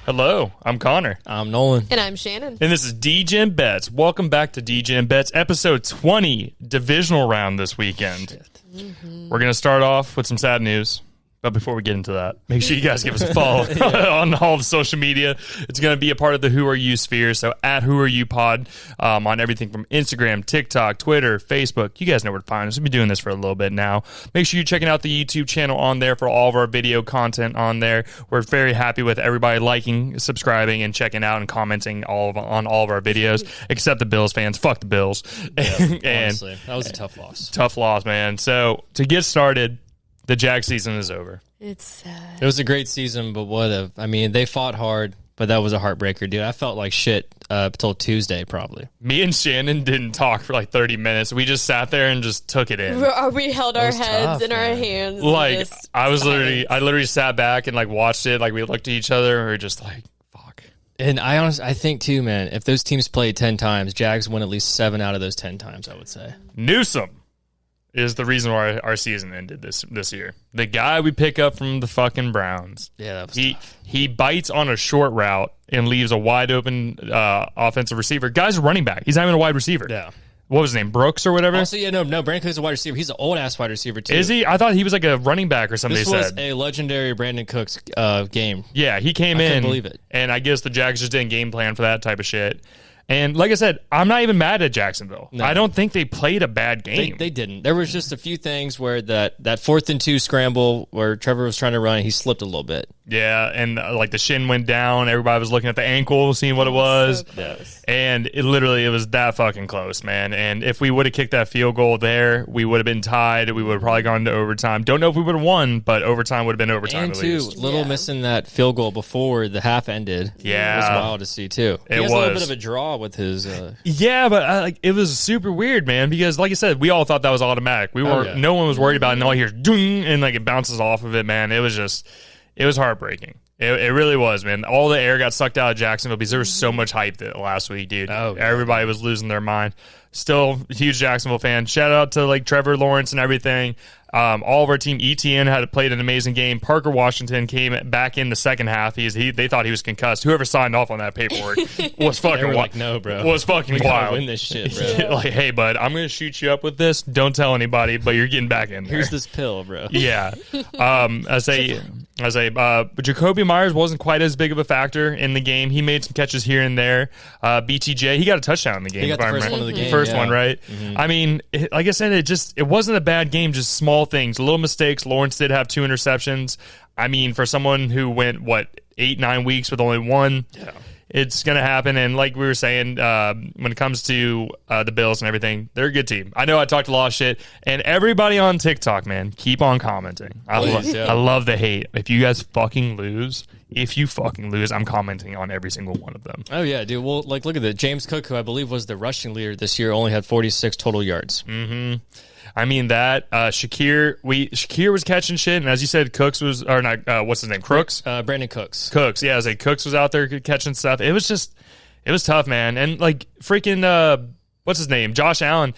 Hello, I'm Connor. I'm Nolan. And I'm Shannon. And this is Degen Bets. Welcome back to Degen Bets, episode 20, Divisional round this weekend. We're going to start off with some sad news. But before we get into that, make sure you guys give us a follow on all of social media. It's going to be a part of the Who Are You sphere. So at Who Are You Pod on everything from Instagram, TikTok, Twitter, Facebook. You guys know where to find us. We've been doing this for a little bit now. Make sure you're checking out the YouTube channel on there for all of our video content on there. We're very happy with everybody liking, subscribing, and checking out and commenting on all of our videos, except the Bills fans. Fuck the Bills. Yeah, honestly, that was a tough loss. Tough loss, man. So to get started, the Jags season is over. It's sad. It was a great season, but they fought hard, but that was a heartbreaker, dude. I felt like shit until Tuesday, probably. Me and Shannon didn't talk for like 30 minutes. We just sat there and just took it in. We held our heads in our hands. Like, I literally sat back and like watched it. Like, we looked at each other and we were just like, fuck. And I think too, man, if those teams played 10 times, Jags win at least 7 out of those 10 times, I would say. Newsome is the reason why our season ended this year. The guy we pick up from the fucking Browns. Yeah, that was tough. He bites on a short route and leaves a wide open offensive receiver. Guy's a running back. He's not even a wide receiver. Yeah. What was his name? Brooks or whatever? Also, yeah, no, Brandon Cooks is a wide receiver. He's an old-ass wide receiver, too. Is he? I thought he was like a running back or something. This was a legendary Brandon Cooks game. Yeah, he came in. I couldn't believe it. And I guess the Jags just didn't game plan for that type of shit. And like I said, I'm not even mad at Jacksonville. No. I don't think they played a bad game. They didn't. There was just a few things where that 4th and 2 scramble where Trevor was trying to run, he slipped a little bit. Yeah, and like the shin went down. Everybody was looking at the ankle, seeing what it was. So close. And it was that fucking close, man. And if we would have kicked that field goal there, we would have been tied. We would have probably gone to overtime. Don't know if we would have won, but overtime would have been overtime and at too, least. Little missing that field goal before the half ended. Yeah. It was wild to see, too. He has a little bit of a draw with his... Yeah, but it was super weird, man, because like I said, we all thought that was automatic. No one was worried about it, and all you hear is dung, and like it bounces off of it, man. It was heartbreaking. It really was, man. All the air got sucked out of Jacksonville because there was so much hype that last week, dude. Oh, everybody was losing their mind. Still a huge Jacksonville fan. Shout out to like Trevor Lawrence and everything. All of our team, ETN had played an amazing game. Parker Washington came back in the second half. They thought he was concussed. Whoever signed off on that paperwork was fucking wild. Like, no, bro. Was fucking we wild. Gotta win this shit, bro. Like, hey, bud, I'm gonna shoot you up with this. Don't tell anybody, but you're getting back in there. Here's this pill, bro. Yeah. But Jacoby Myers wasn't quite as big of a factor in the game. He made some catches here and there. BTJ, he got a touchdown in the game. He got the first one of the game. First one, right? Mm-hmm. I mean, like I said, it wasn't a bad game, just small things, little mistakes. Lawrence did have 2 interceptions. I mean, for someone who went, 8-9 weeks with only 1, it's going to happen. And like we were saying, when it comes to the Bills and everything, they're a good team. I know I talked a lot of shit, and everybody on TikTok, man, keep on commenting. I love the hate. If you guys fucking lose, I'm commenting on every single one of them. Oh, yeah, dude. Well, like, look at that. James Cook, who I believe was the rushing leader this year, only had 46 total yards. Mm-hmm. I mean that Shakir was catching shit, and as you said, Cooks was what's his name? Crooks? Brandon Cooks. Cooks, yeah. I was like, Cooks was out there catching stuff. It was tough, man. And like freaking what's his name? Josh Allen.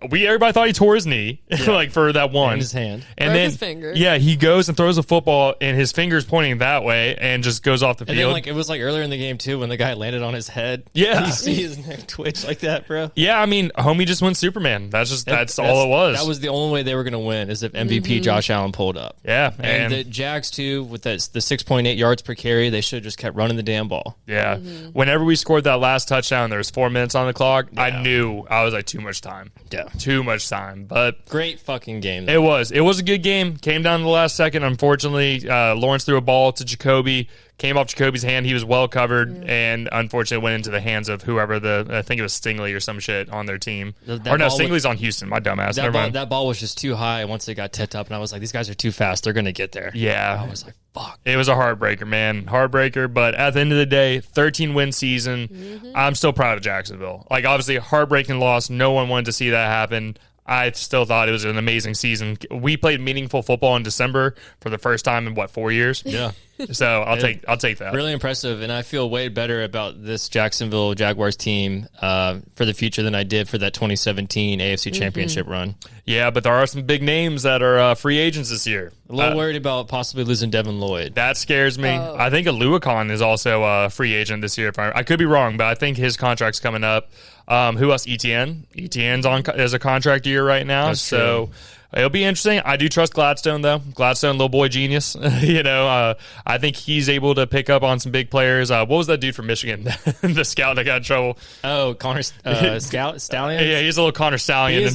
Everybody thought he tore his knee, like for that one. And his hand. And then, his finger. Yeah, he goes and throws a football, and his finger's pointing that way, and just goes off the field. And then, it was earlier in the game too when the guy landed on his head. Yeah, you see his neck twitch like that, bro. Yeah, I mean, homie just went Superman. That's all it was. That was the only way they were going to win, is if MVP Josh Allen pulled up. Yeah, and the Jags too, with the 6.8 yards per carry, they should have just kept running the damn ball. Yeah, whenever we scored that last touchdown, there was 4 minutes on the clock. Yeah. I knew I was like too much time. Yeah, too much time. But great fucking game, though. It was a good game. Came down to the last second. Unfortunately, Lawrence threw a ball to Jacoby. Came off Jacoby's hand. He was well covered, and unfortunately went into the hands of whoever I think it was Stingley or some shit on their team. Stingley's on Houston. My dumbass. That ball was just too high once it got tipped up, and I was like, these guys are too fast. They're going to get there. Yeah. I was like, fuck. It was a heartbreaker, man. Heartbreaker, but at the end of the day, 13-win season. I'm still proud of Jacksonville. Like, obviously, a heartbreaking loss. No one wanted to see that happen. I still thought it was an amazing season. We played meaningful football in December for the first time in, 4 years? Yeah. So I'll take that. Really impressive, and I feel way better about this Jacksonville Jaguars team for the future than I did for that 2017 AFC Championship run. Yeah, but there are some big names that are free agents this year. A little worried about possibly losing Devin Lloyd. That scares me. I think Aluakon is also a free agent this year. I could be wrong, but I think his contract's coming up. Who else? ETN. ETN's on as a contract year right now. That's true. It'll be interesting. I do trust Gladstone, though. Gladstone, little boy genius. I think he's able to pick up on some big players. What was that dude from Michigan? The scout that got in trouble. Oh, Connor Stallion? Yeah, he's a little Connor Stallion.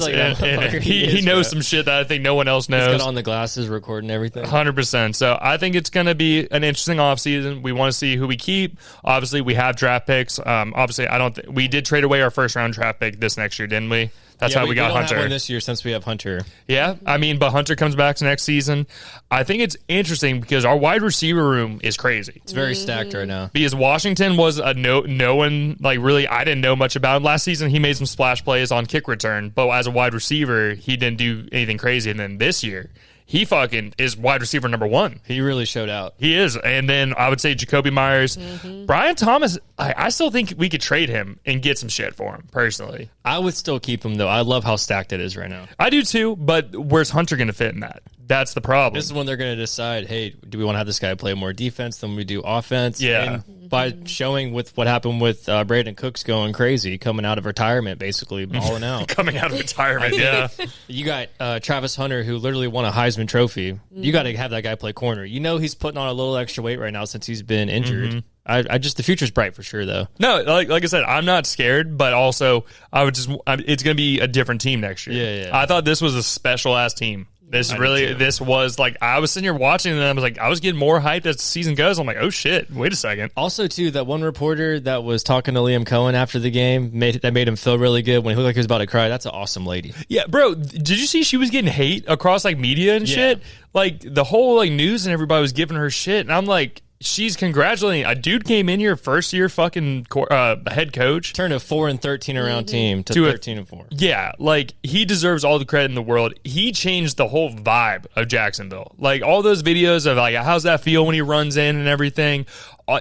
He knows some shit that I think no one else knows. He's got on the glasses, recording everything. 100%. So I think it's going to be an interesting offseason. We want to see who we keep. Obviously, we have draft picks. Obviously, we did trade away our first-round draft pick this next year, didn't we? That's how we got Hunter. We don't have one this year since we have Hunter. Yeah, but Hunter comes back next season. I think it's interesting because our wide receiver room is crazy. It's very stacked right now. Because Washington was no one, really, I didn't know much about him. Last season, he made some splash plays on kick return, but as a wide receiver, he didn't do anything crazy. And then this year, he fucking is wide receiver number 1. He really showed out. He is. And then I would say Jacoby Myers. Brian Thomas, I still think we could trade him and get some shit for him, personally. I would still keep him, though. I love how stacked it is right now. I do, too, but where's Hunter going to fit in that? That's the problem. This is when they're going to decide, hey, do we want to have this guy play more defense than we do offense? Yeah. And by showing with what happened with Brandon Cooks going crazy, coming out of retirement, basically, balling out. Coming out of retirement, yeah. You got Travis Hunter, who literally won a Heisman Trophy. You got to have that guy play corner. You know he's putting on a little extra weight right now since he's been injured. I just the future's bright for sure, though. No, like I said, I'm not scared, but also it's going to be a different team next year. Yeah. I thought this was a special ass team. This was like, I was sitting here watching and I was getting more hyped as the season goes. I'm like, oh shit, wait a second. Also, too, that one reporter that was talking to Liam Cohen after the game made him feel really good when he looked like he was about to cry. That's an awesome lady. Yeah, bro, did you see she was getting hate across media and shit? Like the whole news and everybody was giving her shit, and I'm like, she's congratulating a dude came in here first year fucking head coach, turned a 4-13 around team to 13-4. Yeah, he deserves all the credit in the world. He changed the whole vibe of Jacksonville. All those videos of how's that feel when he runs in and everything.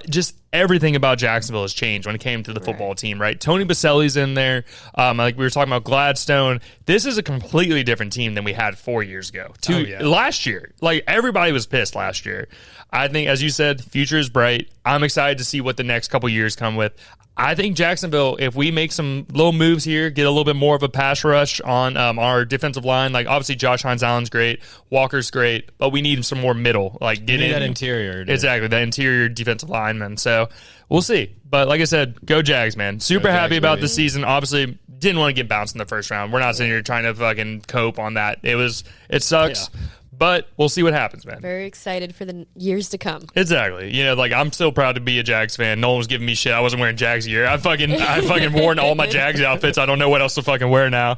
Just everything about Jacksonville has changed when it came to the football team, right? Tony Baselli's in there. We were talking about Gladstone. This is a completely different team than we had 4 years ago. Last year. Everybody was pissed last year. I think, as you said, future is bright. I'm excited to see what the next couple years come with. I think Jacksonville, if we make some little moves here, get a little bit more of a pass rush on our defensive line, obviously Josh Hines-Allen's great, Walker's great, but we need some more middle. Get in that interior. Dude. Exactly, that interior defensive lineman. So we'll see. But like I said, go Jags, man. Super happy about the season. Obviously, didn't want to get bounced in the first round. We're not sitting here trying to fucking cope on that. It sucks. Yeah. But we'll see what happens, man. Very excited for the years to come. Exactly. I'm still proud to be a Jags fan. No one was giving me shit. I wasn't wearing Jags gear. I fucking worn all my Jags outfits. I don't know what else to fucking wear now.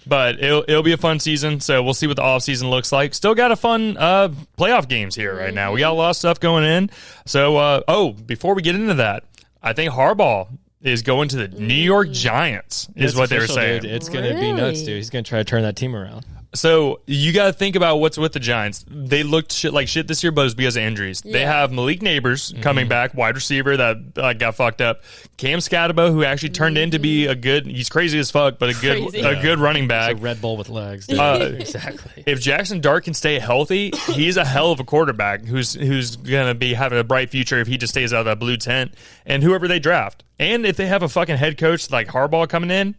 But it'll be a fun season, so we'll see what the offseason looks like. Still got a fun playoff games here right now. We got a lot of stuff going in. So, before we get into that, I think Harbaugh is going to the New York Giants, is what they were saying. Dude. It's going to be nuts, dude. He's going to try to turn that team around. So you got to think about what's with the Giants. They looked like shit this year, but it's because of injuries. Yeah. They have Malik Neighbors coming back, wide receiver that got fucked up. Cam Scatabo, who actually turned in to be he's crazy as fuck, but a good running back. It's a Red Bull with legs. Exactly. If Jackson Dart can stay healthy, he's a hell of a quarterback who's going to be having a bright future if he just stays out of that blue tent. And whoever they draft. And if they have a fucking head coach like Harbaugh coming in,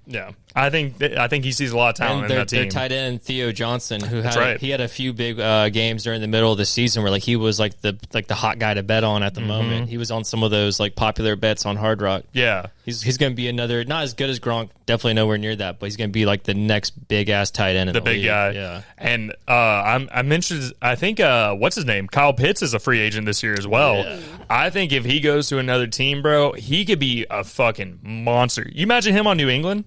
I think he sees a lot of talent in that team. Their tight end Theo Johnson, who had a few big games during the middle of the season where he was the hot guy to bet on at the moment. He was on some of those popular bets on Hard Rock. Yeah, he's going to be another, not as good as Gronk, definitely nowhere near that, but he's going to be the next big ass tight end in the big league. Guy. Yeah, and I mentioned, I think what's his name, Kyle Pitts is a free agent this year as well. Yeah. I think if he goes to another team, bro, he could be a fucking monster. You imagine him on New England?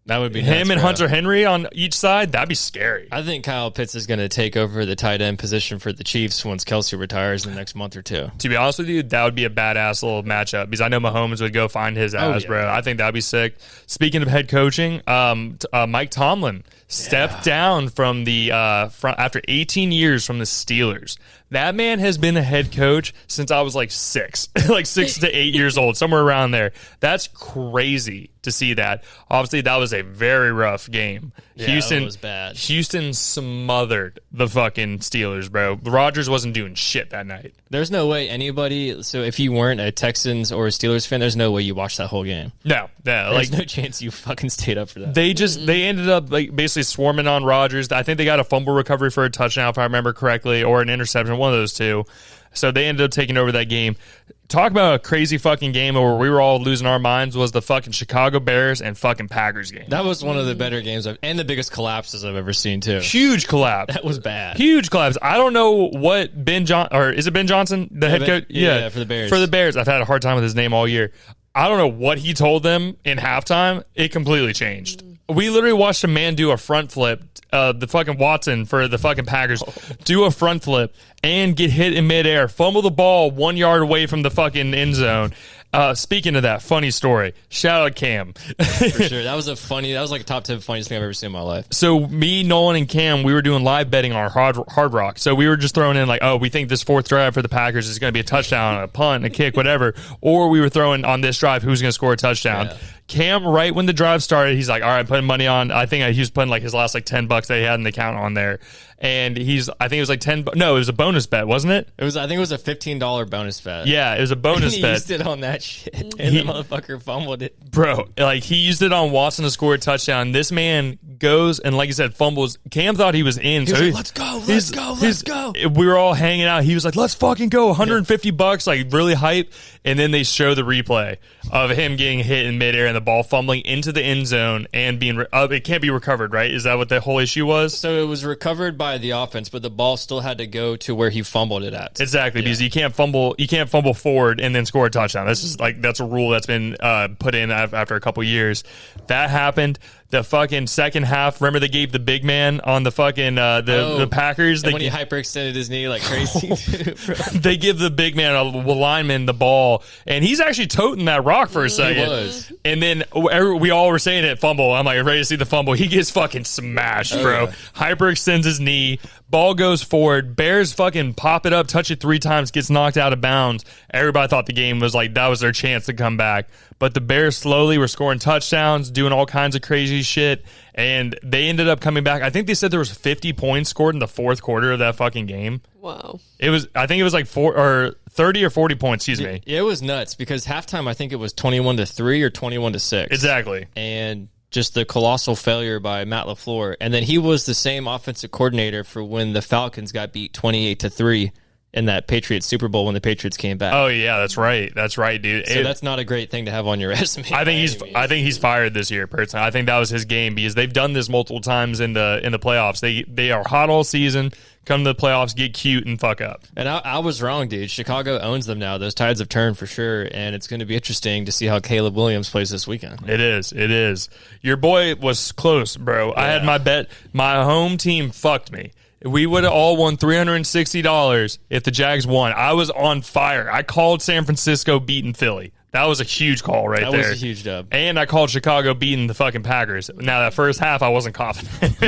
That would be him nuts, and bro. Hunter Henry on each side. That'd be scary. I think Kyle Pitts is going to take over the tight end position for the Chiefs once Kelsey retires in the next month or two. To be honest with you, that would be a badass little matchup because I know Mahomes would go find his ass, bro. I think that'd be sick. Speaking of head coaching, Mike Tomlin stepped down from the after 18 years from the Steelers. That man has been a head coach since I was like 6, like 6 to 8 years old, somewhere around there. That's crazy to see that. Obviously, that was a very rough game. Yeah, Houston it was bad. Houston smothered the fucking Steelers, bro. Rodgers wasn't doing shit that night. There's no way anybody. So if you weren't a Texans or a Steelers fan, there's no way you watched that whole game. No, There's no chance you fucking stayed up for that. they ended up like basically swarming on Rodgers. I think they got a fumble recovery for a touchdown, if I remember correctly, or an interception, one of those two. So they ended up taking over that game. Talk about a crazy fucking game where we were all losing our minds was the fucking Chicago Bears and fucking Packers game. That was one of the better games and the biggest collapses I've ever seen too. Huge collapse. That was bad. Huge collapse. I don't know what is it Ben Johnson, the head coach? Yeah, for the Bears. For the Bears. I've had a hard time with his name all year. I don't know what he told them in halftime. It completely changed. We literally watched a man do a front flip, the fucking Watson for the fucking Packers, do a front flip and get hit in midair, fumble the ball 1 yard away from the fucking end zone. Speaking of that, funny story. Shout out Cam. For sure. That was like a top 10 funniest thing I've ever seen in my life. So me, Nolan, and Cam, we were doing live betting on Hard Rock. So we were just throwing in like, oh, we think this fourth drive for the Packers is going to be a touchdown, a punt, a kick, whatever. Or we were throwing on this drive who's going to score a touchdown. Yeah. Cam, right when the drive started, he's like, all right, putting money on. I think he was putting like his last like $10 that he had in the account on there. And I think it was like no, it was a bonus bet, wasn't it? I think it was a $15 bonus bet. Yeah, it was a bonus he bet. used it on that shit, and the motherfucker fumbled it. Bro, like he used it on Watson to score a touchdown. This man goes and, like you said, fumbles. Cam thought he was in. He was like, let's go. We were all hanging out. He was like, let's fucking go. $150, like really hype. And then they show the replay of him getting hit in midair and the ball fumbling into the end zone and being it can't be recovered, right? Is that what the whole issue was? So it was recovered by the offense, but the ball still had to go to where he fumbled it at. Exactly, because you can't fumble forward and then score a touchdown. That's a rule that's been put in after a couple years. That happened. The fucking second half, remember they gave the big man on the fucking the Packers. And when he hyperextended his knee like crazy, too, they give the big man, a lineman, the ball, and he's actually toting that rock for a second. He was. And then we all were saying it, fumble. I'm like, ready to see the fumble. He gets fucking smashed, bro. Yeah. Hyperextends his knee. Ball goes forward. Bears fucking pop it up, touch it 3 times, gets knocked out of bounds. Everybody thought the game was like, that was their chance to come back. But the Bears slowly were scoring touchdowns, doing all kinds of crazy shit, and they ended up coming back. I think they said there was 50 points scored in the fourth quarter of that fucking game. Wow. I think it was like 30 or 40 points, excuse me. It was nuts because halftime I think it was 21-3 or 21-6. Exactly. And just the colossal failure by Matt LaFleur. And then he was the same offensive coordinator for when the Falcons got beat 28-3 in that Patriots Super Bowl when the Patriots came back. Oh yeah, that's right, dude. So that's not a great thing to have on your resume. I think he's fired this year. Personally, I think that was his game because they've done this multiple times in the playoffs. They are hot all season. Come to the playoffs, get cute, and fuck up. And I was wrong, dude. Chicago owns them now. Those tides have turned for sure, and it's going to be interesting to see how Caleb Williams plays this weekend. It is. Your boy was close, bro. Yeah. I had my bet. My home team fucked me. We would have all won $360 if the Jags won. I was on fire. I called San Francisco beating Philly. That was a huge call there. That was a huge dub. And I called Chicago beating the fucking Packers. Now, that first half, I wasn't confident.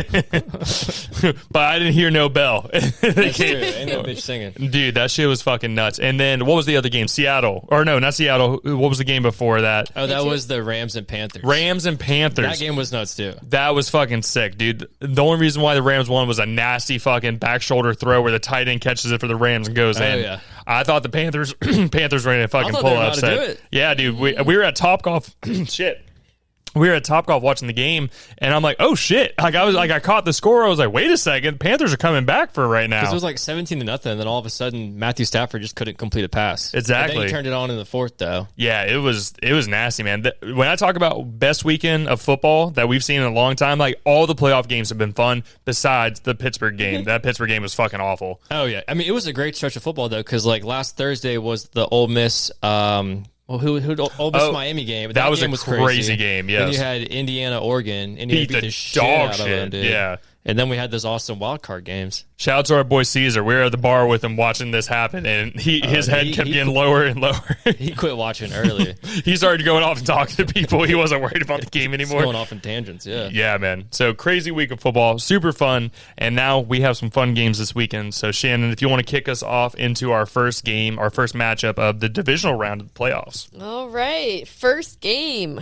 But I didn't hear no bell. That's true. Ain't no bitch singing. Dude, that shit was fucking nuts. And then, what was the other game? Seattle. Or no, not Seattle. What was the game before that? Oh, that was the Rams and Panthers. Rams and Panthers. That game was nuts, too. That was fucking sick, dude. The only reason why the Rams won was a nasty fucking back shoulder throw where the tight end catches it for the Rams and goes in. Yeah. I thought the Panthers were going to fucking pull upset. Yeah, dude. We were at Topgolf. Shit. We were at Topgolf watching the game, and I'm like, oh shit! Like I caught the score. I was like, wait a second, Panthers are coming back for right now. Because it was like 17-0, and then all of a sudden Matthew Stafford just couldn't complete a pass. Exactly. And then he turned it on in the fourth, though. Yeah, it was nasty, man. When I talk about best weekend of football that we've seen in a long time, like all the playoff games have been fun. Besides the Pittsburgh game, that Pittsburgh game was fucking awful. Oh yeah, I mean it was a great stretch of football though, because like last Thursday was the Ole Miss. Ole Miss Miami game. That was game a crazy game. Yes. Then you had Indiana, Oregon. Indiana beat the shit dog out shit. of them, dude. Yeah. And then we had those awesome wild card games. Shout out to our boy Caesar. We were at the bar with him watching this happen, and his head kept getting lower and lower. He quit watching early. He started going off and talking to people. He wasn't worried about the game anymore. He's going off in tangents, yeah. Yeah, man. So crazy week of football, super fun. And now we have some fun games this weekend. So Shannon, if you want to kick us off into our first game, our first matchup of the divisional round of the playoffs. All right. First game.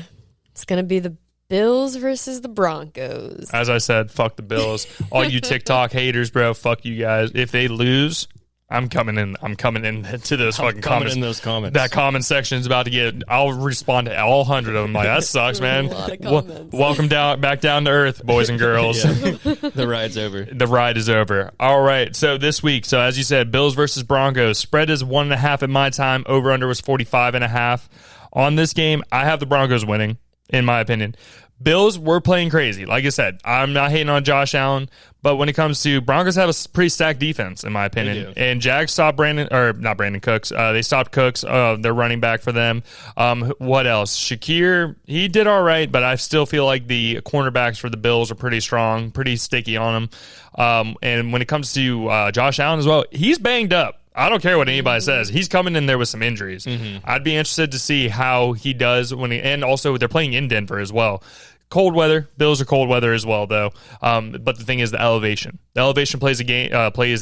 It's going to be the Bills versus the Broncos. As I said, fuck the Bills. All you TikTok haters, bro, fuck you guys. If they lose, I'm coming in to those fucking comments. In those comments. That comment section is about to get. I'll respond to all 100 of them. Like, that sucks, man. A lot of comments. Welcome back down to earth, boys and girls. The ride's over. The ride is over. All right. So this week, as you said, Bills versus Broncos. Spread is 1.5 at my time. Over under was 45.5. On this game, I have the Broncos winning, in my opinion. Bills were playing crazy. Like I said, I'm not hating on Josh Allen, but when it comes to Broncos have a pretty stacked defense, in my opinion. And Jags stopped not Brandon Cooks. They stopped Cooks, their running back for them. What else? Shakir, he did all right, but I still feel like the cornerbacks for the Bills are pretty strong, pretty sticky on them. And when it comes to Josh Allen as well, he's banged up. I don't care what anybody says. He's coming in there with some injuries. I'd be interested to see how he does and also they're playing in Denver as well. Cold weather. Bills are cold weather as well, though. But the thing is the elevation. The elevation plays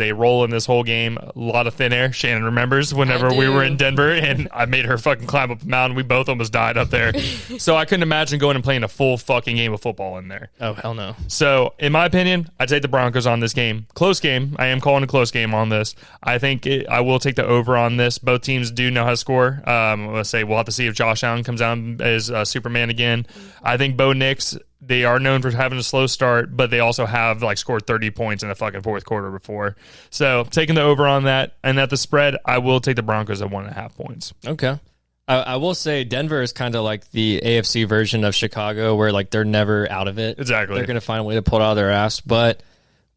a role in this whole game. A lot of thin air. Shannon remembers whenever we were in Denver, and I made her fucking climb up a mountain. We both almost died up there. So I couldn't imagine going and playing a full fucking game of football in there. Oh, hell no. So, in my opinion, I'd take the Broncos on this game. Close game. I am calling a close game on this. I think I will take the over on this. Both teams do know how to score. Let's say we'll have to see if Josh Allen comes out as Superman again. I think Bo Nix, they are known for having a slow start, but they also have scored 30 points in the fucking fourth quarter before. So taking the over on that, and at the spread, I will take the Broncos at 1.5 points. Okay. I will say Denver is kind of like the AFC version of Chicago, where they're never out of it. Exactly. They're going to find a way to pull it out of their ass. But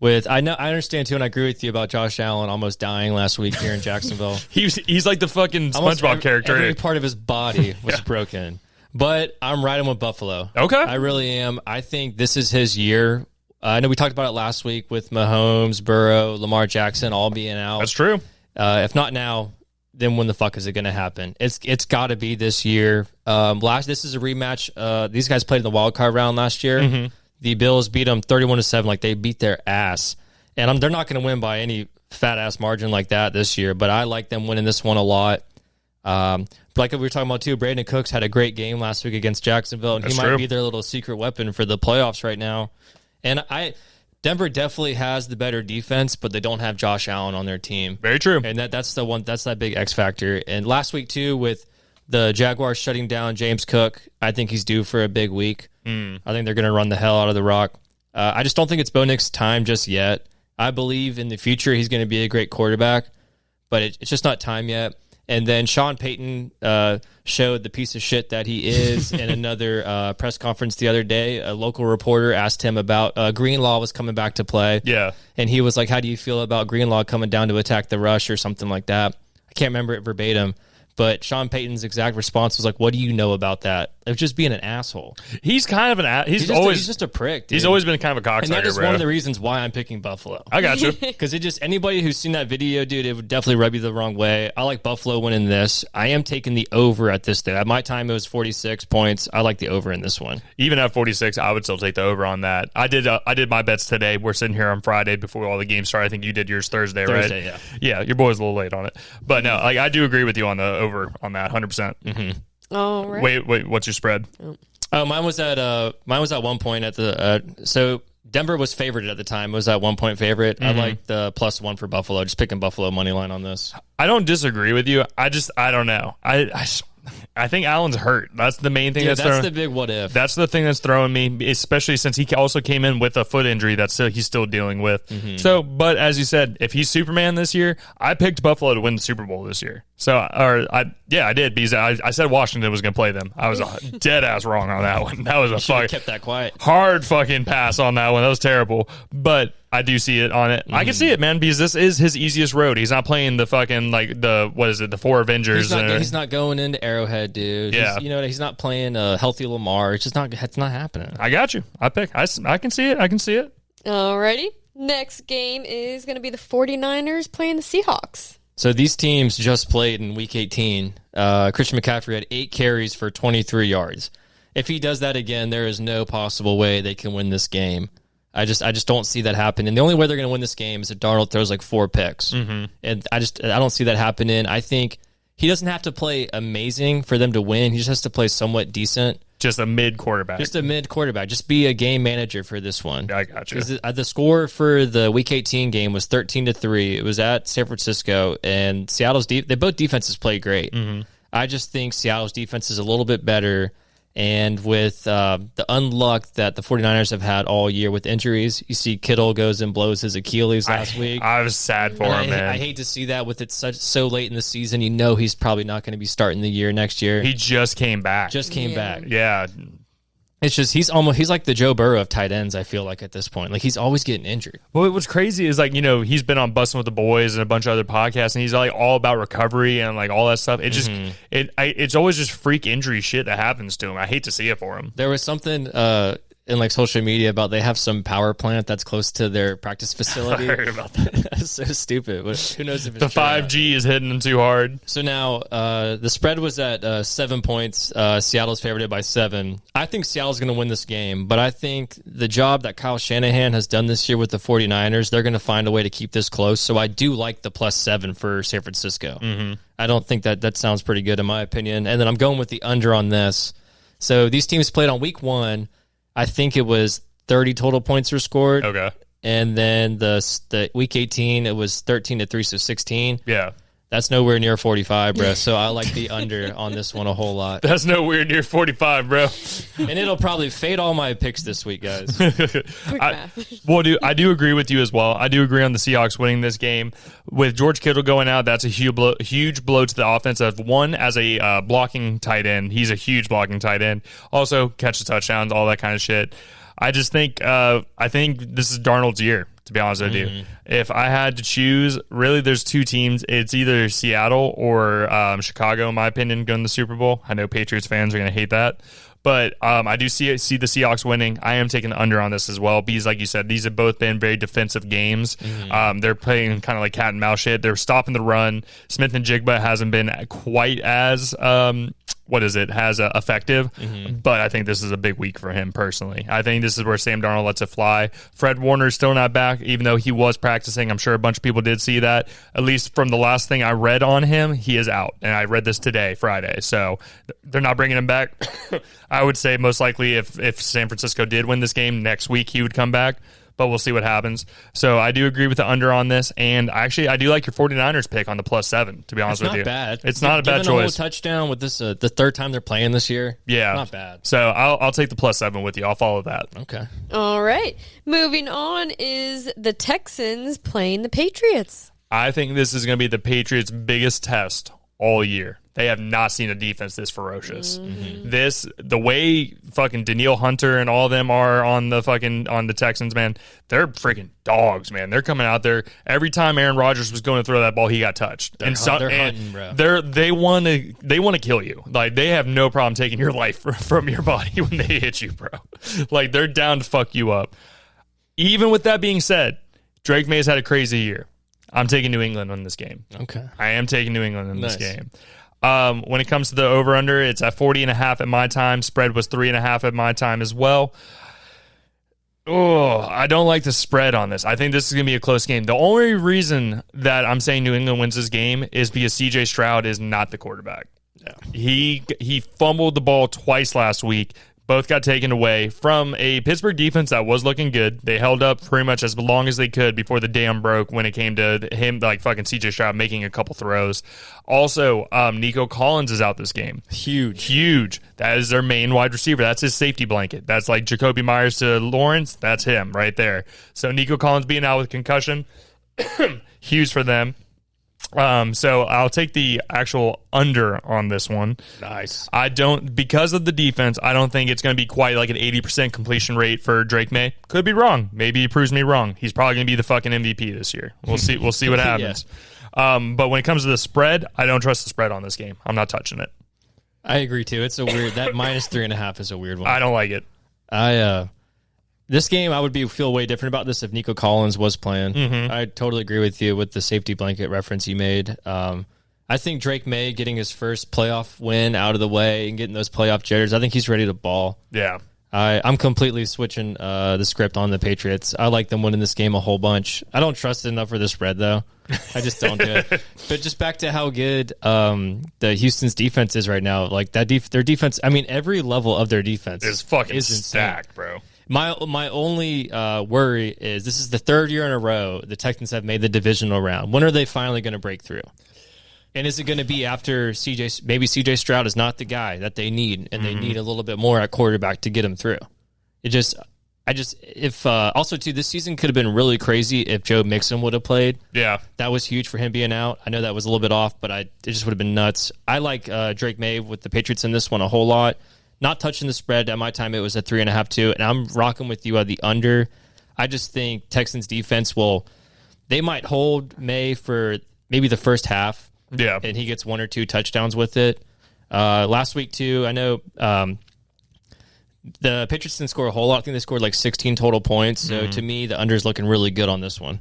I understand too, and I agree with you about Josh Allen almost dying last week here in Jacksonville. He's like the fucking SpongeBob character. Every part of his body was broken. But I'm riding with Buffalo. Okay. I really am. I think this is his year. I know we talked about it last week with Mahomes, Burrow, Lamar Jackson all being out. That's true. If not now, then when the fuck is it going to happen? It's got to be this year. This is a rematch. These guys played in the wild card round last year. The Bills beat them 31-7. They beat their ass. And they're not going to win by any fat-ass margin like that this year. But I like them winning this one a lot. Like we were talking about too, Brandon Cooks had a great game last week against Jacksonville, and he might be their little secret weapon for the playoffs right now. And Denver definitely has the better defense, but they don't have Josh Allen on their team. Very true. And that's that big X factor. And last week too, with the Jaguars shutting down James Cook, I think he's due for a big week. I think they're going to run the hell out of the rock. I just don't think it's Bo Nix's time just yet. I believe in the future he's going to be a great quarterback, but it's just not time yet. And then Sean Payton showed the piece of shit that he is in another press conference the other day. A local reporter asked him about Greenlaw was coming back to play. Yeah. And he was like, how do you feel about Greenlaw coming down to attack the rush or something like that? I can't remember it verbatim. But Sean Payton's exact response was like, what do you know about that? Of just being an asshole. He's kind of an he's just a prick, dude. He's always been kind of a cocksucker, and that is bro. one of the reasons why I'm picking Buffalo. I got you. Because anybody who's seen that video, dude, it would definitely rub you the wrong way. I like Buffalo winning this. I am taking the over at this thing. At my time, it was 46 points. I like the over in this one. Even at 46, I would still take the over on that. I did my bets today. We're sitting here on Friday before all the games start. I think you did yours Thursday, right? Thursday, yeah. Yeah, your boy's a little late on it. But no, I do agree with you on the over on that, 100%. All right. Wait, what's your spread? Mine was at 1 point at the so Denver was favored at the time. It was at 1 point favorite. I like the +1 for Buffalo. Just picking Buffalo money line on this. I don't disagree with you. I don't know. I think Allen's hurt. That's the main thing. Yeah, that's the big what if. That's the thing that's throwing me, especially since he also came in with a foot injury he's still dealing with. So, but as you said, if he's Superman this year, I picked Buffalo to win the Super Bowl this year. So, I did because I said Washington was going to play them. I was dead ass wrong on that one. That was a kept that quiet. Hard fucking pass on that one. That was terrible. But I do see it on it. I can see it, man, because this is his easiest road. He's not playing the fucking the four Avengers. He's not going into Arrowhead, dude. Yeah. He's not playing a healthy Lamar. It's not happening. I got you. I can see it. Alrighty. Next game is going to be the 49ers playing the Seahawks. So these teams just played in Week 18. Christian McCaffrey had 8 carries for 23 yards. If he does that again, there is no possible way they can win this game. I just don't see that happening. And the only way they're going to win this game is if Darnold throws like 4 picks. And I don't see that happening. I think he doesn't have to play amazing for them to win. He just has to play somewhat decent. Just a mid quarterback. Just a mid quarterback. Just be a game manager for this one. I got you. The score for the Week 18 game was 13-3. It was at San Francisco, and Seattle's they both defenses played great. I just think Seattle's defense is a little bit better. And with the unluck that the 49ers have had all year with injuries, you see Kittle goes and blows his Achilles last week. I was sad for him, man. I hate to see that with it so late in the season. You know he's probably not going to be starting the year next year. He just came back. Yeah. It's just he's like the Joe Burrow of tight ends, I feel like, at this point. Like, he's always getting injured. Well, what's crazy is, like, he's been on Bustin' with the Boys and a bunch of other podcasts, and he's like all about recovery and like all that stuff. It just it's always just freak injury shit that happens to him. I hate to see it for him. There was something in like social media about they have some power plant that's close to their practice facility. I heard about that. That's so stupid. But who knows if it's the 5G is hitting them too hard. So now the spread was at 7 points. Seattle's favored by 7. I think Seattle's going to win this game, but I think the job that Kyle Shanahan has done this year with the 49ers, they're going to find a way to keep this close. So I do like the +7 for San Francisco. I don't think that sounds pretty good in my opinion. And then I'm going with the under on this. So these teams played on week 1. I think it was 30 total points were scored. Okay. And then the week 18, it was 13-3, so 16. Yeah. That's nowhere near 45, bro. So I like the under on this one a whole lot. That's nowhere near 45, bro. And it'll probably fade all my picks this week, guys. Well, dude, I do agree with you as well. I do agree on the Seahawks winning this game. With George Kittle going out, that's a huge blow to the offense. One, as a blocking tight end, he's a huge blocking tight end. Also, catches touchdowns, all that kind of shit. I just think I think this is Darnold's year, to be honest with you. If I had to choose, really there's 2 teams. It's either Seattle or Chicago, in my opinion, going to the Super Bowl. I know Patriots fans are going to hate that. But I do see the Seahawks winning. I am taking the under on this as well because, like you said, these have both been very defensive games. They're playing kind of like cat and mouse shit. They're stopping the run. Smith and Jigba hasn't been quite as effective. But I think this is a big week for him personally. I think this is where Sam Darnold lets it fly. Fred Warner's still not back, even though he was practicing. I'm sure a bunch of people did see that. At least from the last thing I read on him, he is out. And I read this today, Friday. So they're not bringing him back. I would say most likely if San Francisco did win this game next week, he would come back. But we'll see what happens. So I do agree with the under on this. And actually, I do like your 49ers pick on the +7, to be honest with you. It's not bad. It's not a bad choice. Given a whole touchdown with this, the third time they're playing this year. Yeah. Not bad. So I'll take the +7 with you. I'll follow that. Okay. All right. Moving on is the Texans playing the Patriots. I think this is going to be the Patriots' biggest test all year. They have not seen a defense this ferocious. The way fucking Danielle Hunter and all of them are on the Texans, man, they're freaking dogs, man. They're coming out there every time Aaron Rodgers was going to throw that ball, he got touched. They're hunting, bro. They want to kill you. Like, they have no problem taking your life from your body when they hit you, bro. Like, they're down to fuck you up. Even with that being said, Drake May's had a crazy year. I'm taking New England in this game. Okay. I am taking New England in this game. When it comes to the over-under, it's at 40.5 at my time. Spread was 3.5 at my time as well. Oh, I don't like the spread on this. I think this is going to be a close game. The only reason that I'm saying New England wins this game is because C.J. Stroud is not the quarterback. Yeah. He fumbled the ball twice last week. Both got taken away from a Pittsburgh defense that was looking good. They held up pretty much as long as they could before the dam broke when it came to him, like fucking C.J. Stroud making a couple throws. Also, Nico Collins is out this game. Huge. That is their main wide receiver. That's his safety blanket. That's like Jacoby Myers to Lawrence. That's him right there. So Nico Collins being out with concussion, huge for them. So I'll take the actual under on this one. Nice. Because of the defense, I don't think it's going to be quite like an 80% completion rate for Drake May. Could be wrong. Maybe he proves me wrong. He's probably going to be the fucking MVP this year. We'll see what happens. But when it comes to the spread, I don't trust the spread on this game. I'm not touching it. I agree too. It's a weird, that -3.5 is a weird one. I don't like it. This game, I would feel way different about this if Nico Collins was playing. I totally agree with you with the safety blanket reference you made. I think Drake May getting his first playoff win out of the way and getting those playoff jitters, I think he's ready to ball. Yeah. I'm completely switching the script on the Patriots. I like them winning this game a whole bunch. I don't trust it enough for the spread, though. I just don't do it. But just back to how good the Houston's defense is right now. Like their defense, I mean, every level of their defense is fucking stacked, bro. My only worry is this is the third year in a row the Texans have made the divisional round. When are they finally going to break through? And is it going to be after maybe CJ Stroud is not the guy that they need, and they need a little bit more at quarterback to get him through? Also too, this season could have been really crazy if Joe Mixon would have played. Yeah, that was huge for him being out. I know that was a little bit off, but it just would have been nuts. I like Drake May with the Patriots in this one a whole lot. Not touching the spread. At my time, it was at 3.5 too, and I'm rocking with you at the under. I just think Texans defense they might hold May for maybe the first half. Yeah, and he gets 1 or 2 touchdowns with it. Last week too, I know the Patriots didn't score a whole lot. I think they scored like 16 total points. So to me, the under is looking really good on this one.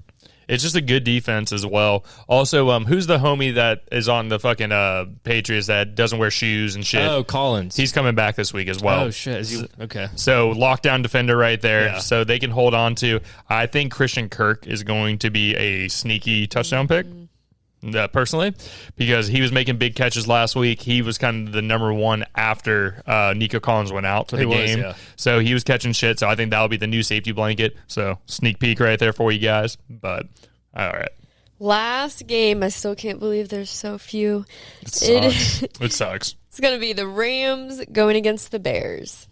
It's just a good defense as well. Also, who's the homie that is on the fucking Patriots that doesn't wear shoes and shit? Oh, Collins. He's coming back this week as well. Oh, shit. Okay. So, lockdown defender right there. Yeah. So, they can hold on to. I think Christian Kirk is going to be a sneaky touchdown pick. Personally, because he was making big catches last week. He was kind of the number one after Nico Collins went out for the game. Yeah. So he was catching shit. So I think that'll be the new safety blanket. So sneak peek right there for you guys. But all right. Last game. I still can't believe there's so few. It sucks. It's going to be the Rams going against the Bears.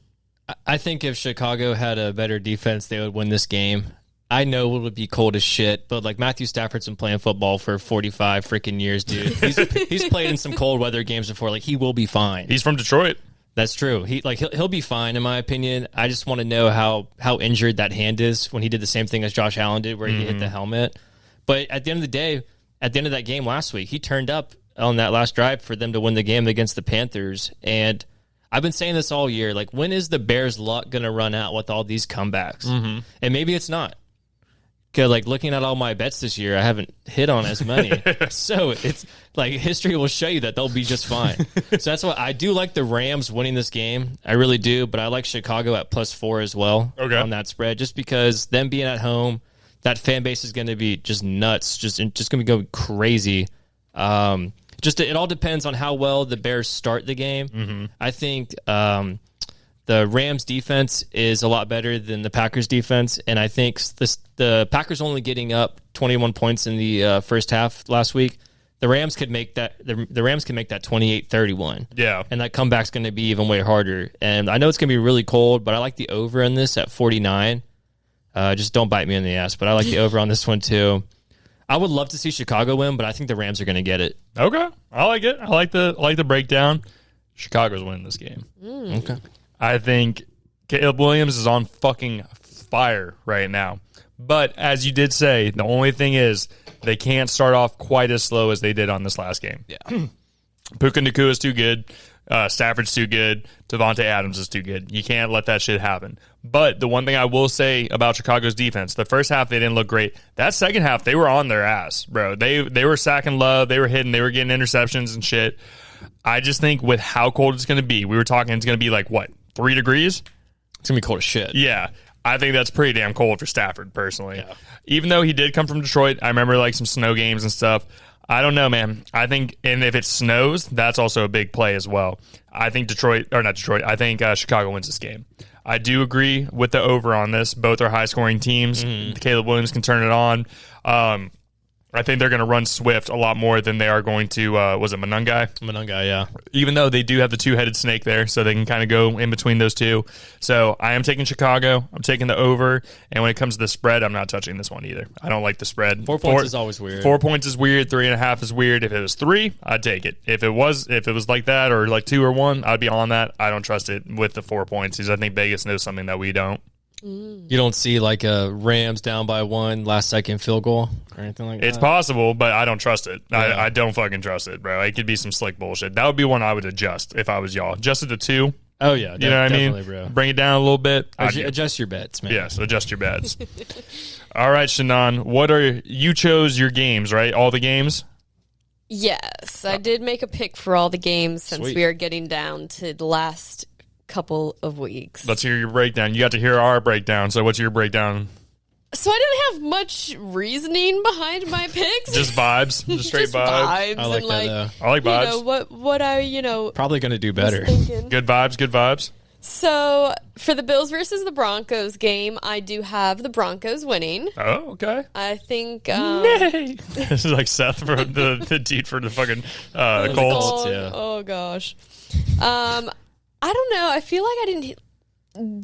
I think if Chicago had a better defense, they would win this game. I know it would be cold as shit, but like Matthew Stafford's been playing football for 45 freaking years, dude. He's played in some cold weather games before. Like, he will be fine. He's from Detroit. That's true. He'll be fine in my opinion. I just want to know how injured that hand is when he did the same thing as Josh Allen did, where he hit the helmet. But at the end of the day, at the end of that game last week, he turned up on that last drive for them to win the game against the Panthers. And I've been saying this all year. Like, when is the Bears' luck going to run out with all these comebacks? And maybe it's not. Because, like, looking at all my bets this year, I haven't hit on as many. So it's like history will show you that they'll be just fine. So that's why I do like the Rams winning this game. I really do. But I like Chicago at +4 as well on that spread, just because them being at home, that fan base is going to be just nuts, just going to be going crazy. It all depends on how well the Bears start the game. I think the Rams defense is a lot better than the Packers defense, and I think the Packers only getting up 21 points in the first half last week. The Rams could make that. The Rams can make that 28-31. Yeah, and that comeback's going to be even way harder. And I know it's going to be really cold, but I like the over in this at 49. Just don't bite me in the ass, but I like the over on this one too. I would love to see Chicago win, but I think the Rams are going to get it. Okay, I like it. I like the breakdown. Chicago's winning this game. Okay. I think Caleb Williams is on fucking fire right now. But as you did say, the only thing is they can't start off quite as slow as they did on this last game. Yeah. Puka Nacua is too good. Stafford's too good. Devontae Adams is too good. You can't let that shit happen. But the one thing I will say about Chicago's defense, the first half they didn't look great. That second half, they were on their ass, bro. They were sacking Love. They were hitting. They were getting interceptions and shit. I just think with how cold it's going to be, we were talking it's going to be like, what, 3 degrees? It's going to be cold as shit. Yeah. I think that's pretty damn cold for Stafford, personally. Yeah. Even though he did come from Detroit, I remember like some snow games and stuff. I don't know, man. I think, and if it snows, that's also a big play as well. I think I think Chicago wins this game. I do agree with the over on this. Both are high-scoring teams. Caleb Williams can turn it on. I think they're going to run Swift a lot more than they are going to, was it Monungai? Monungai, yeah. Even though they do have the two-headed snake there, so they can kind of go in between those two. So I am taking Chicago. I'm taking the over. And when it comes to the spread, I'm not touching this one either. I don't like the spread. 4 points is always weird. 4 points is weird. 3.5 is weird. If it was 3, I'd take it. If it was like that or like 2 or 1, I'd be on that. I don't trust it with the 4 points because I think Vegas knows something that we don't. You don't see like a Rams down by 1 last-second field goal or anything like that? It's possible, but I don't trust it. Yeah. I don't fucking trust it, bro. It could be some slick bullshit. That would be one I would adjust if I was y'all. Adjust it to 2. Oh, yeah. You know what I mean? Bro. Bring it down a little bit. Adjust your bets, man. Yes, adjust your bets. All right, Shannon, you chose your games, right? All the games? Yes, I did make a pick for all the games since Sweet. we are getting down to the last couple of weeks. Let's hear your breakdown. You got to hear our breakdown. So what's your breakdown? So I didn't have much reasoning behind my picks. Just vibes? Just straight Just vibes. I like and that, though. I like vibes. You know, what I, Probably going to do better. was thinking. Good vibes, good vibes. So for the Bills versus the Broncos game, I do have the Broncos winning. Oh, okay. I think Yay! This is like Seth for the dude for the fucking Colts. Colts, yeah. Oh gosh. I don't know. I feel like I didn't.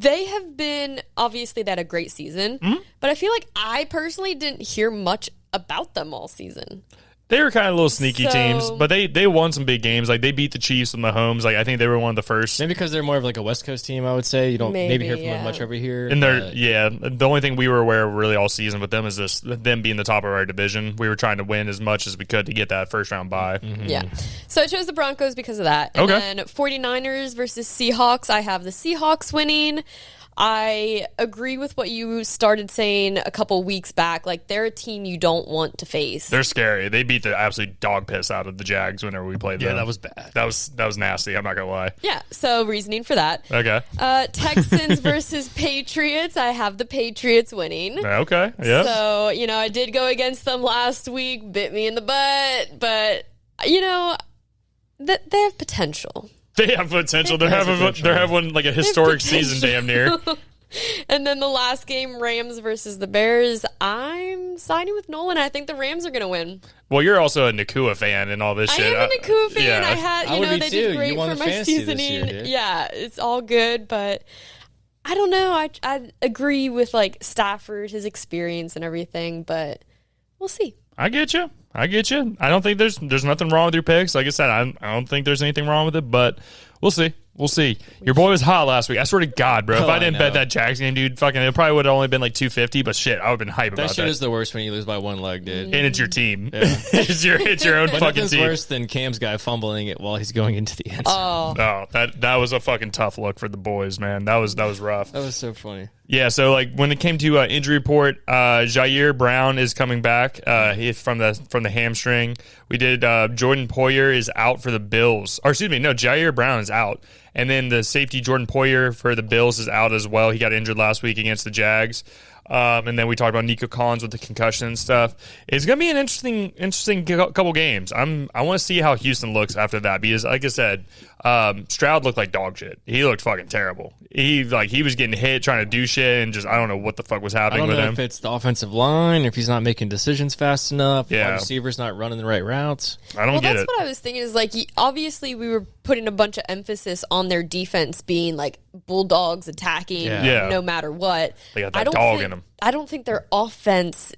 They have been obviously they had a great season, but I feel like I personally didn't hear much about them all season. They were kind of little sneaky So- teams, but they won some big games. Like they beat the Chiefs and Mahomes. Like I think they were one of the first. Maybe because they're more of like a West Coast team, I would say. You don't maybe hear from them much over here. And they're but- the only thing we were aware of really all season with them is this them being the top of our division. We were trying to win as much as we could to get that first round bye. Yeah. So I chose the Broncos because of that. And Okay. then 49ers versus Seahawks. I have the Seahawks winning. I agree with what you started saying a couple weeks back. Like, they're a team you don't want to face. They're scary. They beat the absolute dog piss out of the Jags whenever we played them. Yeah, that was bad. That was nasty. I'm not gonna lie. Yeah, so reasoning for that. Okay. Texans versus Patriots. I have the Patriots winning. Okay. Yeah. So, I did go against them last week, bit me in the butt, but, they have potential. They have potential. They're having like a historic season, damn near. And then the last game, Rams versus the Bears. I'm siding with Nolan. I think the Rams are going to win. Well, you're also a Nakua fan and all this I shit. am a Nakua fan. yeah. I had, I would be they too. did great You won for the my fantasy this seasoning. year, dude. Yeah, it's all good, but I don't know. I agree with like Stafford, his experience and everything, but we'll see. I get you. I don't think there's nothing wrong with your picks. Like I said, I don't think there's anything wrong with it, but we'll see. We'll see. Your boy was hot last week. I swear to God, bro. If I didn't bet that Jags game, dude, fucking, it probably would have only been like 250. But shit, I would have been hype That about shit that. is the worst when you lose by one leg, dude. And it's your team. it's your own But fucking nothing's team. worse than Cam's guy fumbling it while he's going into the end zone. Oh, Oh, that was a fucking tough look for the boys, man. That was rough. That was so funny. Yeah, so like when it came to injury report, Jair Brown is coming back from the hamstring. We did Jordan Poyer is out for the Bills. Or excuse me, no, Jair Brown is out. And then the safety Jordan Poyer for the Bills is out as well. He got injured last week against the Jags. And then we talked about Nico Collins with the concussion and stuff. It's going to be an interesting couple games. I want to see how Houston looks after that because, like I said, Stroud looked like dog shit. He looked fucking terrible. He was getting hit trying to do shit and just I don't know what the fuck was I happening don't with know him. if it's the offensive line or if he's not making decisions fast enough. Yeah. Wide receivers not running the right routes. I don't well, get that's it. what I was thinking. Is like obviously we were putting a bunch of emphasis on their defense being like bulldogs attacking Yeah. no matter what. They got that dog in them. I don't think their offense.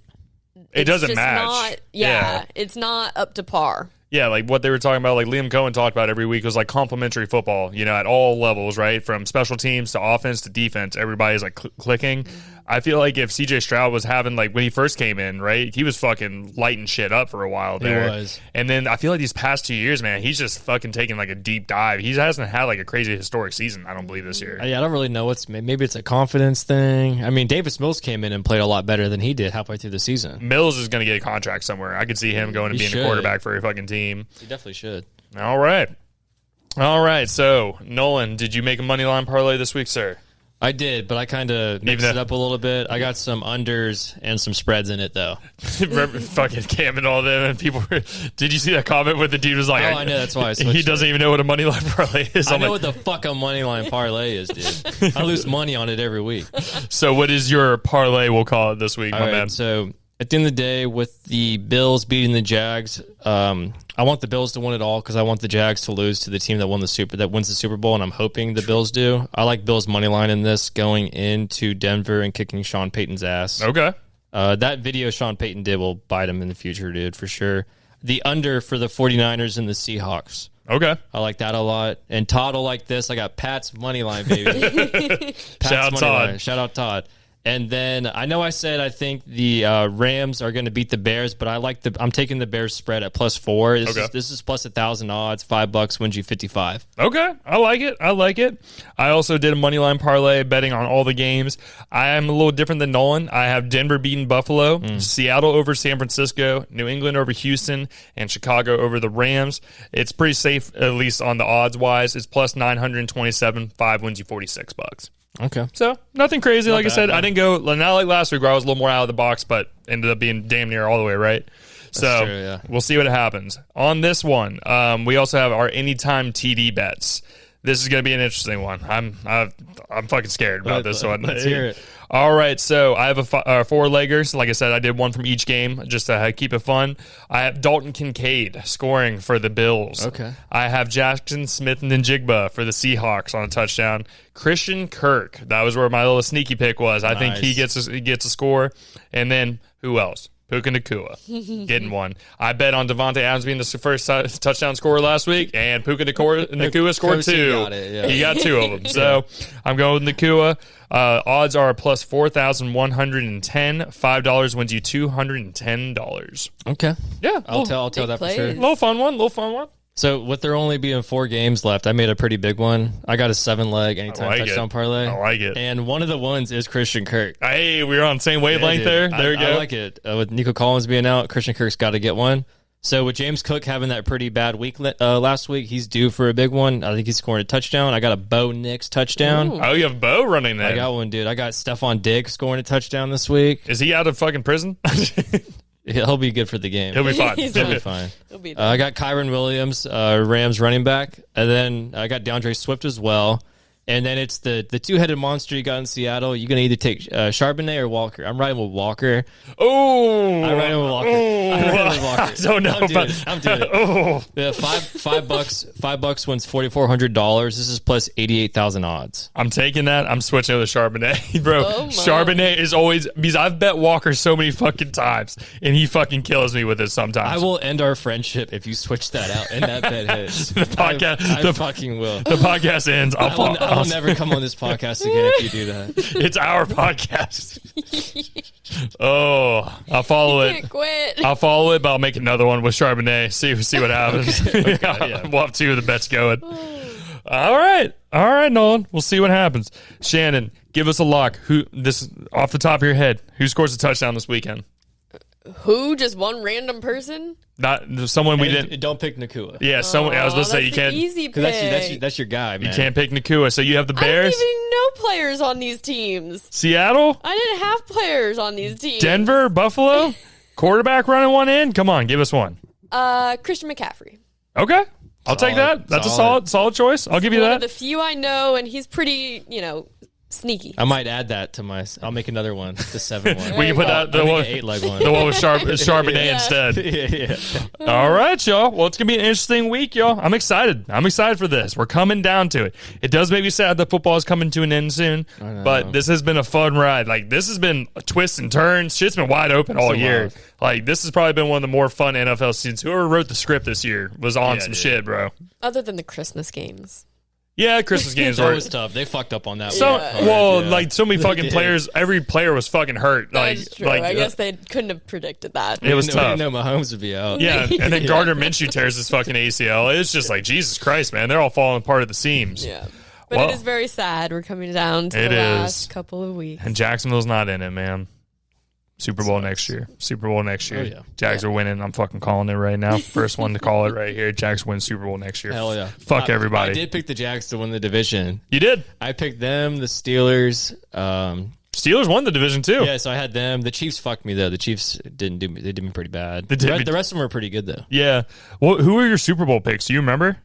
It doesn't just match. Not, it's not up to par. Yeah, like what they were talking about, like Liam Cohen talked about every week was like complementary football, at all levels, right? From special teams to offense to defense, everybody's like clicking. I feel like if CJ Stroud was having like when he first came in, right, he was fucking lighting shit up for a while there. He was. And then I feel like these past 2 years, man, he's just fucking taking like a deep dive. He hasn't had like a crazy historic season, I don't believe, this year. Yeah, I don't really know maybe it's a confidence thing. I mean, Davis Mills came in and played a lot better than he did halfway through the season. Mills is going to get a contract somewhere. I could see him going and He being should. a quarterback for a fucking team. He definitely should. All right. So, Nolan, did you make a money line parlay this week, sir? I did, but I kind of mixed it up a little bit. I got some unders and some spreads in it, though. Remember fucking Cam and all them, and people were, did you see that comment where the dude was like, Oh, I know, that's why I he switched doesn't even know what a money line parlay is. I I'm know like, what the fuck a money line parlay is, dude. I lose money on it every week. so what is your parlay, we'll call it this week, All my right, man? so at the end of the day, with the Bills beating the Jags, I want the Bills to win it all because I want the Jags to lose to the team that wins the Super Bowl, and I'm hoping the Bills do. I like Bills' money line in this going into Denver and kicking Sean Payton's ass. Okay. That video Sean Payton did will bite him in the future, dude, for sure. The under for the 49ers and the Seahawks. Okay. I like that a lot. And Todd will like this. I got Pat's money line, baby. Pat's Shout out money Todd. line. Shout out Todd. And then I know I said I think the Rams are going to beat the Bears, but I'm taking the Bears spread at +4. This is plus 1,000 odds. $5 wins you 55. Okay, I like it. I also did a money line parlay betting on all the games. I am a little different than Nolan. I have Denver beating Buffalo, Seattle over San Francisco, New England over Houston, and Chicago over the Rams. It's pretty safe, at least on the odds wise. It's plus 927. 5 wins you $46. Okay. So nothing crazy. Like I said, man. I didn't go not like last week where I was a little more out of the box, but ended up being damn near all the way right. So true, yeah. We'll see what happens. On this one, we also have our anytime TD bets. This is going to be an interesting one. I'm fucking scared about this one. Let's hear it. All right, so I have a four-leggers. Like I said, I did one from each game just to keep it fun. I have Dalton Kincaid scoring for the Bills. Okay. I have Jackson Smith and Njigba for the Seahawks on a touchdown. Christian Kirk, that was where my little sneaky pick was. I think he gets a score. And then who else? Puka Nacua getting one. I bet on Devontae Adams being the first touchdown scorer last week, and Puka Nacua scored 2. Got it, yeah. He got 2 of them. So I'm going with Nacua. Odds are plus 4,110. $5 wins you $210. Okay. Yeah, I'll tell that for sure. Little fun one. So with there only being 4 games left, I made a pretty big one. I got a 7-leg anytime touchdown parlay. I like it. And one of the ones is Christian Kirk. Hey, we were on the same wavelength there. There we go. I like it. With Nico Collins being out, Christian Kirk's got to get one. So with James Cook having that pretty bad week last week, he's due for a big one. I think he's scoring a touchdown. I got a Bo Nix touchdown. Ooh. Oh, you have Bo running there. I got one, dude. I got Stephon Diggs scoring a touchdown this week. Is he out of fucking prison? He'll be good for the game. He'll be fine. He'll be fine. He'll be I got Kyron Williams, Rams running back, and then I got DeAndre Swift as well. And then it's the two-headed monster you got in Seattle. You're going to either take Charbonnet or Walker. I'm riding with Walker. Oh. I'm riding with Walker. I don't know. I'm doing it. Oh. Yeah, $5 wins $4,400. This is plus 88,000 odds. I'm taking that. I'm switching with Charbonnet. Bro, Charbonnet is always, because I've bet Walker so many fucking times, and he fucking kills me with it sometimes. I will end our friendship if you switch that out and that bet hits. The podcast, I fucking will. The podcast ends. I'll never come on this podcast again if you do that. It's our podcast. I'll follow it. Can't quit. I'll follow it, but I'll make another one with Charbonnet. See what happens. Okay, yeah. We'll have 2 of the bets going. All right, Nolan. We'll see what happens. Shannon, give us a lock. Off the top of your head, who scores a touchdown this weekend? Who? Just one random person? Not someone we didn't. Don't pick Nacua. Yeah, someone. I was going to say you can't. Easy pick. That's your guy, man. You can't pick Nacua. So you have the I Bears. don't even know players on these teams. Seattle. I didn't have players on these teams. Denver, Buffalo. Quarterback running one in. Come on, give us one. Christian McCaffrey. Okay, I'll take that. That's a solid choice. I'll give you One that. of the few I know, and he's pretty, sneaky. I might add that to my. I'll make another one, the 7 one. We can put that the one, 8-leg one. the one with Charbonnet Yeah. instead. yeah. All right, y'all. Well, it's gonna be an interesting week, y'all. I'm excited. I'm excited for this. We're coming down to it. It does make me sad that football is coming to an end soon, but this has been a fun ride. Like, this has been twists and turns. Shit's been wide open all year. Wild. Like, this has probably been one of the more fun NFL seasons. Whoever wrote the script this year was on some shit, bro. Other than the Christmas games. Yeah, Christmas games That were was tough. They fucked up on that. like so many fucking players. Every player was fucking hurt. That's true. I guess they couldn't have predicted that. It was tough. No, Mahomes would be out. Yeah, and then Gardner Minshew tears his fucking ACL. It's just like, Jesus Christ, man. They're all falling apart at the seams. Yeah. But it is very sad. We're coming down to the last couple of weeks. And Jacksonville's not in it, man. Super Bowl next year. Oh, yeah. Jags are winning. I'm fucking calling it right now. First one to call it right here. Jags win Super Bowl next year. Hell yeah. Fuck everybody. I did pick the Jags to win the division. You did? I picked them, the Steelers. Steelers won the division too. Yeah, so I had them. The Chiefs fucked me though. The Chiefs didn't do me. They did me pretty bad. The rest of them were pretty good though. Yeah. Well, who were your Super Bowl picks? Do you remember?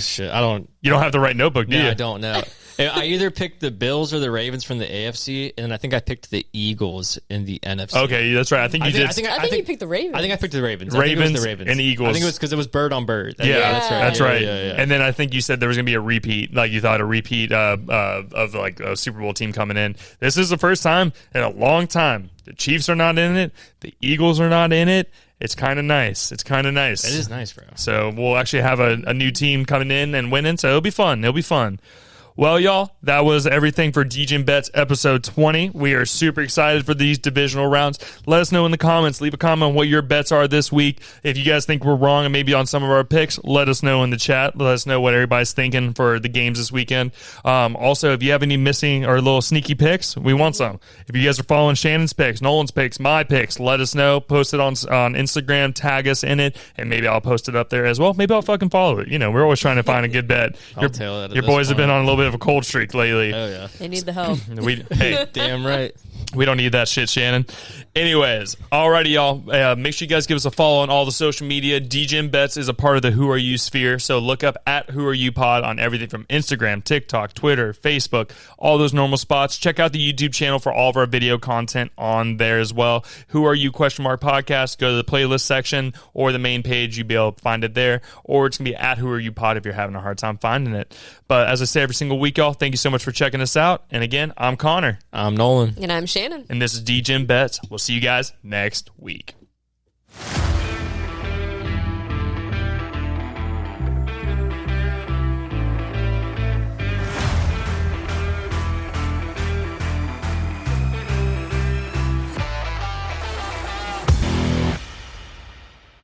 Shit. I don't. You don't have the right notebook, do you? I don't know. I either picked the Bills or the Ravens from the AFC, and I think I picked the Eagles in the NFC. Okay, that's right. I think you did. I think you picked the Ravens. I think I picked the Ravens. Ravens, the Ravens and Eagles. I think it was because it was bird on bird. That's right. Yeah. And then I think you said there was going to be a repeat. Like, you thought a repeat of like a Super Bowl team coming in. This is the first time in a long time the Chiefs are not in it. The Eagles are not in it. It's kind of nice. It is nice, bro. So we'll actually have a new team coming in and winning. So it'll be fun. Well, y'all, that was everything for Degen Bets episode 20. We are super excited for these divisional rounds. Let us know in the comments. Leave a comment on what your bets are this week. If you guys think we're wrong and maybe on some of our picks, let us know in the chat. Let us know what everybody's thinking for the games this weekend. Also, if you have any missing or little sneaky picks, we want some. If you guys are following Shannon's picks, Nolan's picks, my picks, let us know. Post it on Instagram, tag us in it, and maybe I'll post it up there as well. Maybe I'll fucking follow it. You know, we're always trying to find a good bet. Your boys have been on a little bit of a cold streak lately. Oh yeah, they need the help. Hey, damn right. We don't need that shit, Shannon. Anyways, alrighty, y'all. Make sure you guys give us a follow on all the social media. Degen Bets is a part of the Who Are You sphere, so look up at Who Are You Pod on everything from Instagram, TikTok, Twitter, Facebook, all those normal spots. Check out the YouTube channel for all of our video content on there as well. Who Are You Podcast. Go to the playlist section or the main page. You'll be able to find it there, or it's going to be at Who Are You Pod if you're having a hard time finding it. But as I say every single week, y'all, thank you so much for checking us out. And again, I'm Connor. I'm Nolan. And I'm Shannon. And this is Degen Bets. We'll see you guys next week.